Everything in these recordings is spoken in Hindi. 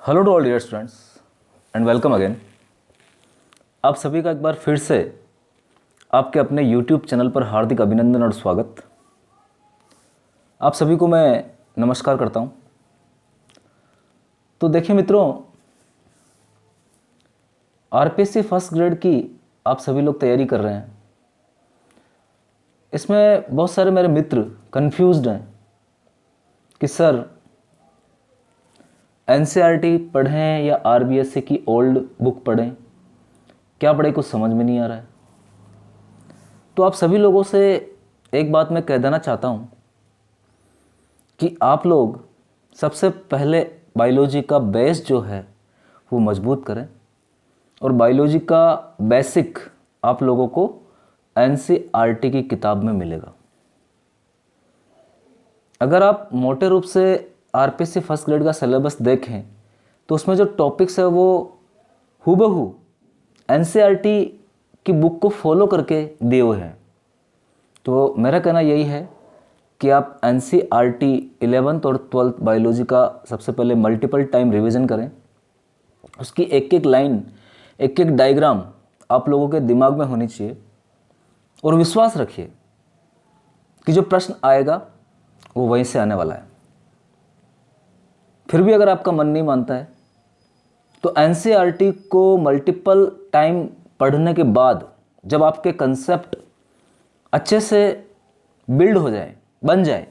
Hello to all dear students and welcome again. आप सभी का एक बार फिर से आपके अपने यूट्यूब चैनल पर हार्दिक अभिनंदन और स्वागत। आप सभी को मैं नमस्कार करता हूं। तो देखिए मित्रों, आरपीएससी फर्स्ट ग्रेड की आप सभी लोग तैयारी कर रहे हैं। इसमें बहुत सारे मेरे मित्र कंफ्यूज्ड हैं कि सर एनसीईआरटी पढ़ें या आरबीएससी की ओल्ड बुक पढ़ें, क्या पढ़े कुछ समझ में नहीं आ रहा है। तो आप सभी लोगों से एक बात मैं कह देना चाहता हूं कि आप लोग सबसे पहले बायोलॉजी का बेस जो है वो मजबूत करें और बायोलॉजी का बेसिक आप लोगों को एनसीईआरटी की किताब में मिलेगा। अगर आप मोटे रूप से आरपीएससी फर्स्ट ग्रेड का सिलेबस देखें तो उसमें जो टॉपिक्स है वो हूबहू एनसीईआरटी की बुक को फॉलो करके दिए हुए हैं। तो मेरा कहना यही है कि आप एनसीईआरटी 11th और 12th बायोलॉजी का सबसे पहले मल्टीपल टाइम रिवीजन करें। उसकी एक एक लाइन, एक एक डायग्राम आप लोगों के दिमाग में होनी चाहिए और विश्वास रखिए कि जो प्रश्न आएगा वो वहीं से आने वाला है। फिर भी अगर आपका मन नहीं मानता है तो एनसीईआरटी को मल्टीपल टाइम पढ़ने के बाद जब आपके कंसेप्ट अच्छे से बिल्ड हो जाए, बन जाए,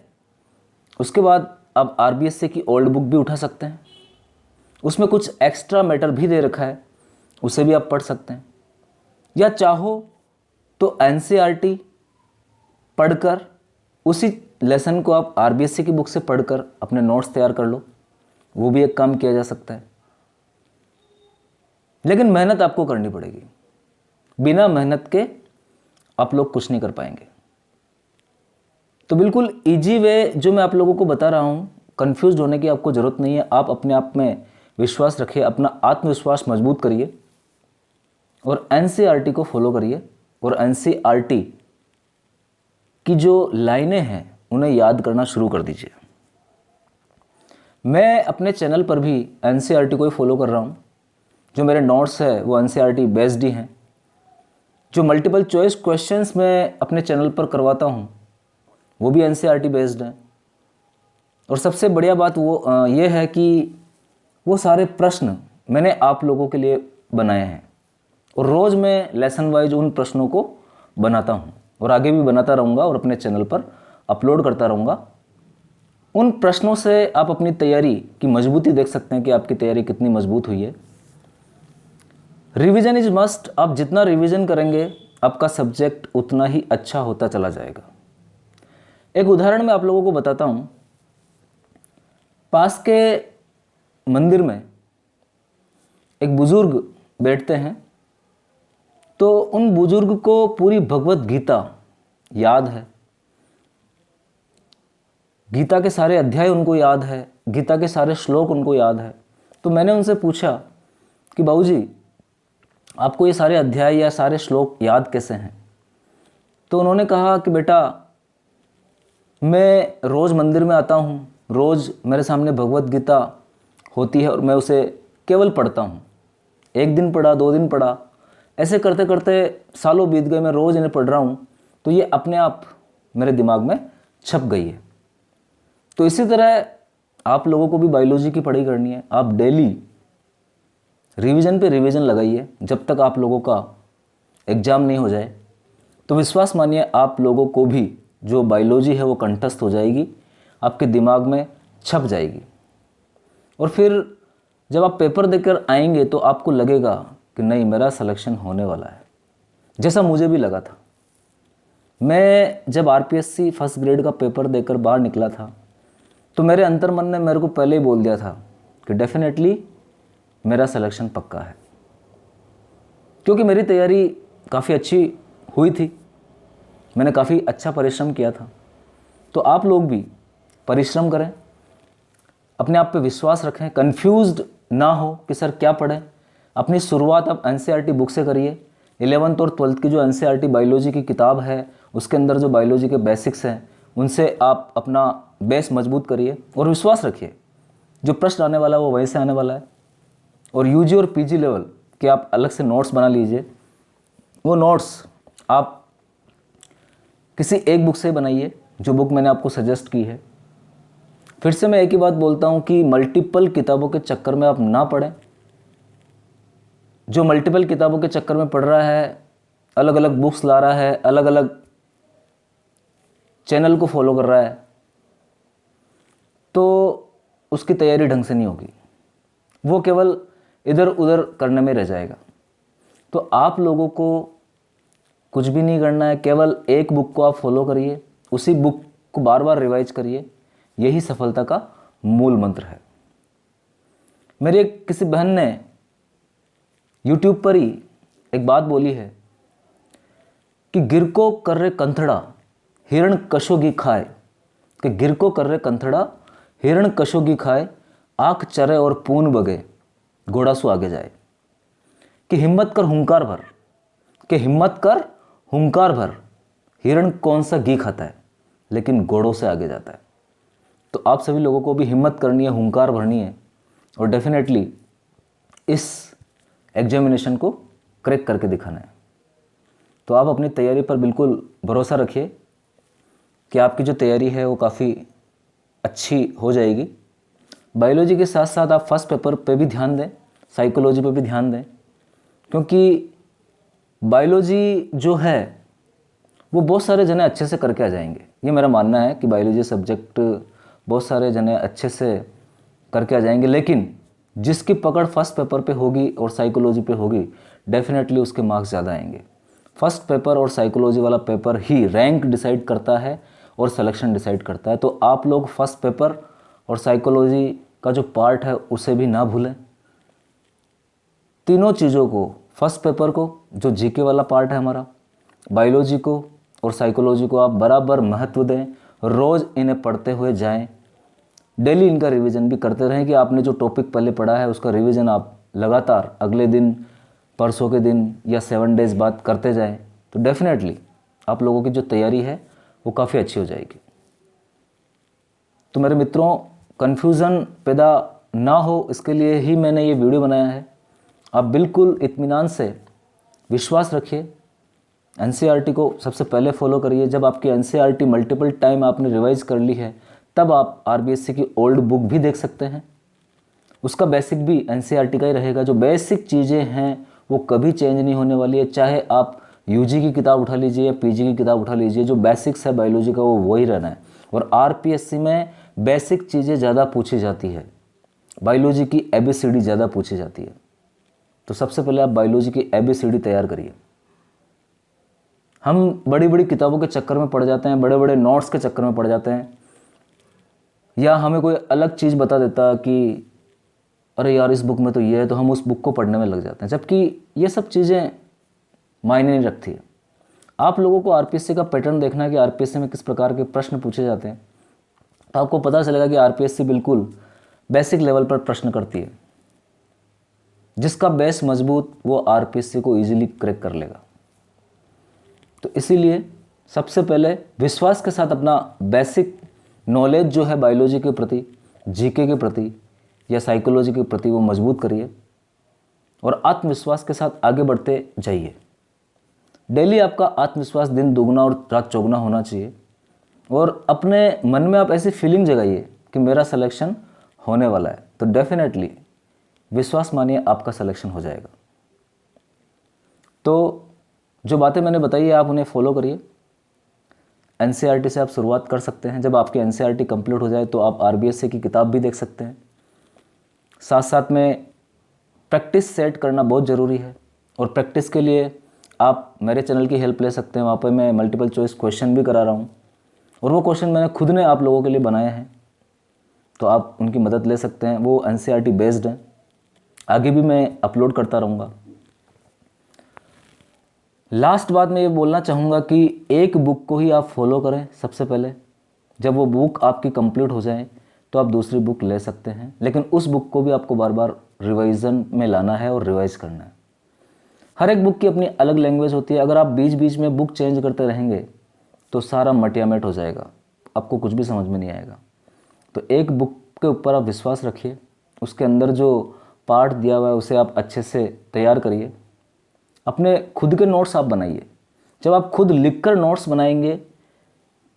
उसके बाद आप आरबीएससी की ओल्ड बुक भी उठा सकते हैं। उसमें कुछ एक्स्ट्रा मैटर भी दे रखा है, उसे भी आप पढ़ सकते हैं। या चाहो तो एनसीईआरटी पढ़कर उसी लेसन को आप आरबीएससी की बुक से पढ़कर अपने नोट्स तैयार कर लो, वो भी एक काम किया जा सकता है। लेकिन मेहनत आपको करनी पड़ेगी। बिना मेहनत के आप लोग कुछ नहीं कर पाएंगे। तो बिल्कुल इजी वे जो मैं आप लोगों को बता रहा हूं, कंफ्यूज होने की आपको ज़रूरत नहीं है। आप अपने आप में विश्वास रखिए, अपना आत्मविश्वास मजबूत करिए और एनसीईआरटी को फॉलो करिए और एनसीईआरटी की जो लाइनें हैं उन्हें याद करना शुरू कर दीजिए। मैं अपने चैनल पर भी एनसीईआरटी को ही फॉलो कर रहा हूँ। जो मेरे नोट्स है वो एनसीईआरटी बेस्ड ही हैं। जो मल्टीपल चॉइस क्वेश्चंस मैं अपने चैनल पर करवाता हूँ वो भी एनसीईआरटी बेस्ड हैं। और सबसे बढ़िया बात वो ये है कि वो सारे प्रश्न मैंने आप लोगों के लिए बनाए हैं और रोज़ मैं लेसन वाइज उन प्रश्नों को बनाता हूँ और आगे भी बनाता रहूँगा और अपने चैनल पर अपलोड करता रहूँगा। उन प्रश्नों से आप अपनी तैयारी की मजबूती देख सकते हैं कि आपकी तैयारी कितनी मजबूत हुई है। Revision is must. आप जितना रिवीजन करेंगे आपका सब्जेक्ट उतना ही अच्छा होता चला जाएगा। एक उदाहरण मैं आप लोगों को बताता हूँ। पास के मंदिर में एक बुजुर्ग बैठते हैं, तो उन बुजुर्ग को पूरी भगवत गीता याद है। गीता के सारे अध्याय उनको याद है, गीता के सारे श्लोक उनको याद है। तो मैंने उनसे पूछा कि बाबूजी आपको ये सारे अध्याय या सारे श्लोक याद कैसे हैं? तो उन्होंने कहा कि बेटा मैं रोज़ मंदिर में आता हूँ, रोज़ मेरे सामने भगवत गीता होती है और मैं उसे केवल पढ़ता हूँ। एक दिन पढ़ा, 2 दिन पढ़ा, ऐसे करते करते सालों बीत गए। मैं रोज़ इन्हें पढ़ रहा हूँ तो ये अपने आप मेरे दिमाग में छप गई है। तो इसी तरह आप लोगों को भी बायोलॉजी की पढ़ाई करनी है। आप डेली रिवीजन पे रिवीजन लगाइए जब तक आप लोगों का एग्ज़ाम नहीं हो जाए। तो विश्वास मानिए आप लोगों को भी जो बायोलॉजी है वो कंठस्थ हो जाएगी, आपके दिमाग में छप जाएगी। और फिर जब आप पेपर देकर आएंगे तो आपको लगेगा कि नहीं, मेरा सिलेक्शन होने वाला है, जैसा मुझे भी लगा था। मैं जब आरपीएससी फर्स्ट ग्रेड का पेपर देकर बाहर निकला था तो मेरे अंतर्मन ने मेरे को पहले ही बोल दिया था कि डेफिनेटली मेरा सिलेक्शन पक्का है, क्योंकि मेरी तैयारी काफ़ी अच्छी हुई थी। मैंने काफ़ी अच्छा परिश्रम किया था। तो आप लोग भी परिश्रम करें, अपने आप पे विश्वास रखें, कंफ्यूज्ड ना हो कि सर क्या पढ़ें। अपनी शुरुआत आप एनसीईआरटी बुक से करिए। 11th और 12th की जो एनसीईआरटी बायोलॉजी की किताब है उसके अंदर जो बायोलॉजी के बेसिक्स हैं उनसे आप अपना बेस मजबूत करिए और विश्वास रखिए जो प्रश्न आने वाला है वो वहीं से आने वाला है। और यूजी और पीजी लेवल के आप अलग से नोट्स बना लीजिए। वो नोट्स आप किसी एक बुक से बनाइए, जो बुक मैंने आपको सजेस्ट की है। फिर से मैं एक ही बात बोलता हूँ कि मल्टीपल किताबों के चक्कर में आप ना पढ़ें। जो मल्टीपल किताबों के चक्कर में पढ़ रहा है, अलग अलग बुक्स ला रहा है, अलग अलग चैनल को फॉलो कर रहा है, तो उसकी तैयारी ढंग से नहीं होगी, वो केवल इधर उधर करने में रह जाएगा। तो आप लोगों को कुछ भी नहीं करना है, केवल एक बुक को आप फॉलो करिए, उसी बुक को बार बार रिवाइज करिए, यही सफलता का मूल मंत्र है। मेरी किसी बहन ने यूट्यूब पर ही एक बात बोली है कि गिर को कर रे कंथड़ा हिरण कशोगी खाए, कि गिर को कर रे कंथड़ा हिरण कशोगी खाए, आँख चरे और पून बगे घोड़ा सु आगे जाए। कि हिम्मत कर हुंकार भर, कि हिम्मत कर हुंकार भर, हिरण कौन सा घी खाता है लेकिन घोड़ों से आगे जाता है। तो आप सभी लोगों को भी हिम्मत करनी है, हुंकार भरनी है और डेफिनेटली इस एग्जामिनेशन को क्रैक करके दिखाना है। तो आप अपनी तैयारी पर बिल्कुल भरोसा रखिए कि आपकी जो तैयारी है वो काफ़ी अच्छी हो जाएगी। बायोलॉजी के साथ साथ आप फर्स्ट पेपर पे भी ध्यान दें, साइकोलॉजी पे भी ध्यान दें, क्योंकि बायोलॉजी जो है वो बहुत सारे जने अच्छे से करके आ जाएंगे। ये मेरा मानना है कि बायोलॉजी सब्जेक्ट बहुत सारे जने अच्छे से करके आ जाएंगे, लेकिन जिसकी पकड़ फर्स्ट पेपर पे होगी और साइकोलॉजी पे होगी, डेफिनेटली उसके मार्क्स ज़्यादा आएंगे। फर्स्ट पेपर और साइकोलॉजी वाला पेपर ही रैंक डिसाइड करता है और सिलेक्शन डिसाइड करता है। तो आप लोग फर्स्ट पेपर और साइकोलॉजी का जो पार्ट है उसे भी ना भूलें। तीनों चीज़ों को, फर्स्ट पेपर को जो जीके वाला पार्ट है हमारा, बायोलॉजी को और साइकोलॉजी को आप बराबर महत्व दें, रोज़ इन्हें पढ़ते हुए जाएं, डेली इनका रिवीजन भी करते रहें कि आपने जो टॉपिक पहले पढ़ा है उसका रिवीजन आप लगातार अगले दिन, परसों के दिन या 7 डेज़ बाद करते जाएं। तो डेफिनेटली आप लोगों की जो तैयारी है वो काफ़ी अच्छी हो जाएगी। तो मेरे मित्रों, कन्फ्यूज़न पैदा ना हो इसके लिए ही मैंने ये वीडियो बनाया है। आप बिल्कुल इत्मीनान से विश्वास रखिए, एनसीईआरटी को सबसे पहले फॉलो करिए। जब आपकी एनसीईआरटी मल्टीपल टाइम आपने रिवाइज कर ली है, तब आप आरबीएससी की ओल्ड बुक भी देख सकते हैं। उसका बेसिक भी एनसीईआरटी का ही रहेगा। जो बेसिक चीज़ें हैं वो कभी चेंज नहीं होने वाली है, चाहे आप यूजी की किताब उठा लीजिए या पीजी की किताब उठा लीजिए, जो बेसिक्स है बायोलॉजी का वो वही रहना है। और आरपीएससी में बेसिक चीज़ें ज़्यादा पूछी जाती है, बायोलॉजी की एबीसीडी ज़्यादा पूछी जाती है। तो सबसे पहले आप बायोलॉजी की एबीसीडी तैयार करिए। हम बड़ी बड़ी किताबों के चक्कर में पड़ जाते हैं, बड़े बड़े नोट्स के चक्कर में पड़ जाते हैं, या हमें कोई अलग चीज़ बता देता कि अरे यार इस बुक में तो ये है, तो हम उस बुक को पढ़ने में लग जाते हैं, जबकि ये सब चीज़ें मायने नहीं रखती है। आप लोगों को आरपीएससी का पैटर्न देखना है कि आरपीएससी में किस प्रकार के प्रश्न पूछे जाते हैं, तो आपको पता चलेगा कि आरपीएससी बिल्कुल बेसिक लेवल पर प्रश्न करती है। जिसका बेस मजबूत वो आरपीएससी को ईजिली क्रैक कर लेगा। तो इसीलिए सबसे पहले विश्वास के साथ अपना बेसिक नॉलेज जो है बायोलॉजी के प्रति, जीके के प्रति या साइकोलॉजी के प्रति, वो मजबूत करिए और आत्मविश्वास के साथ आगे बढ़ते जाइए। डेली आपका आत्मविश्वास दिन दुगना और रात चौगुना होना चाहिए और अपने मन में आप ऐसी फीलिंग जगाइए कि मेरा सिलेक्शन होने वाला है। तो डेफिनेटली विश्वास मानिए आपका सिलेक्शन हो जाएगा। तो जो बातें मैंने बताई है आप उन्हें फॉलो करिए। एनसीईआरटी से आप शुरुआत कर सकते हैं। जब आपकी एनसीईआरटी कंप्लीट हो जाए तो आप आरबीएससी की किताब भी देख सकते हैं। साथ साथ में प्रैक्टिस सेट करना बहुत ज़रूरी है और प्रैक्टिस के लिए आप मेरे चैनल की हेल्प ले सकते हैं। वहाँ पर मैं मल्टीपल चॉइस क्वेश्चन भी करा रहा हूँ और वो क्वेश्चन मैंने खुद ने आप लोगों के लिए बनाए हैं, तो आप उनकी मदद ले सकते हैं। वो एनसीईआरटी बेस्ड हैं, आगे भी मैं अपलोड करता रहूँगा। लास्ट बात मैं ये बोलना चाहूँगा कि एक बुक को ही आप फॉलो करें सबसे पहले। जब वो बुक आपकी कंप्लीट हो जाए तो आप दूसरी बुक ले सकते हैं, लेकिन उस बुक को भी आपको बार बार रिवाइज़न में लाना है और रिवाइज करना है। हर एक बुक की अपनी अलग लैंग्वेज होती है। अगर आप बीच बीच में बुक चेंज करते रहेंगे तो सारा मटियामेट हो जाएगा, आपको कुछ भी समझ में नहीं आएगा। तो एक बुक के ऊपर आप विश्वास रखिए, उसके अंदर जो पार्ट दिया हुआ है उसे आप अच्छे से तैयार करिए। अपने खुद के नोट्स आप बनाइए। जब आप खुद लिखकर नोट्स बनाएंगे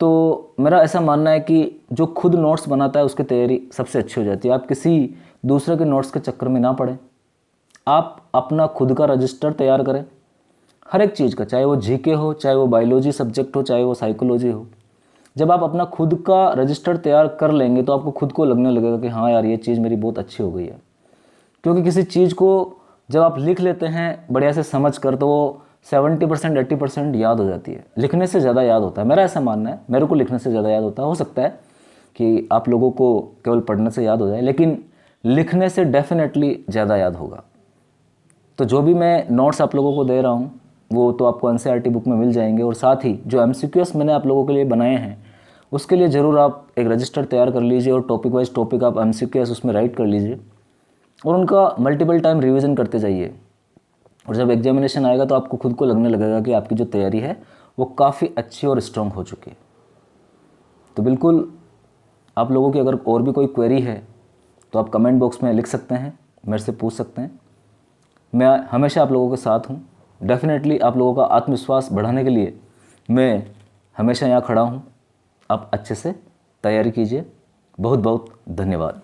तो मेरा ऐसा मानना है कि जो खुद नोट्स बनाता है उसकी तैयारी सबसे अच्छी हो जाती है। आप किसी दूसरे के नोट्स के चक्कर में ना पड़ें। आप अपना खुद का रजिस्टर तैयार करें हर एक चीज़ का, चाहे वो जीके हो, चाहे वो बायोलॉजी सब्जेक्ट हो, चाहे वो साइकोलॉजी हो। जब आप अपना खुद का रजिस्टर तैयार कर लेंगे तो आपको खुद को लगने लगेगा कि हाँ यार, ये चीज़ मेरी बहुत अच्छी हो गई है। क्योंकि किसी चीज़ को जब आप लिख लेते हैं बढ़िया से समझ कर तो वो 70% 80% याद हो जाती है। लिखने से ज़्यादा याद होता है, मेरा ऐसा मानना है। मेरे को लिखने से ज़्यादा याद होता है। हो सकता है कि आप लोगों को केवल पढ़ने से याद हो जाए, लेकिन लिखने से डेफिनेटली ज़्यादा याद होगा। तो जो भी मैं नोट्स आप लोगों को दे रहा हूँ वो तो आपको एनसीईआरटी बुक में मिल जाएंगे, और साथ ही जो एमसीक्यूएस मैंने आप लोगों के लिए बनाए हैं उसके लिए ज़रूर आप एक रजिस्टर तैयार कर लीजिए और टॉपिक वाइज टॉपिक आप एमसीक्यूएस उसमें राइट कर लीजिए और उनका मल्टीपल टाइम रिवीजन करते जाइए। और जब एग्जामिनेशन आएगा तो आपको खुद को लगने लगेगा कि आपकी जो तैयारी है वो काफ़ी अच्छी और स्ट्रॉन्ग हो चुकी है। तो बिल्कुल आप लोगों की अगर और भी कोई क्वेरी है तो आप कमेंट बॉक्स में लिख सकते हैं, मेरे से पूछ सकते हैं। मैं हमेशा आप लोगों के साथ हूँ। डेफिनेटली आप लोगों का आत्मविश्वास बढ़ाने के लिए मैं हमेशा यहाँ खड़ा हूँ। आप अच्छे से तैयारी कीजिए। बहुत बहुत धन्यवाद।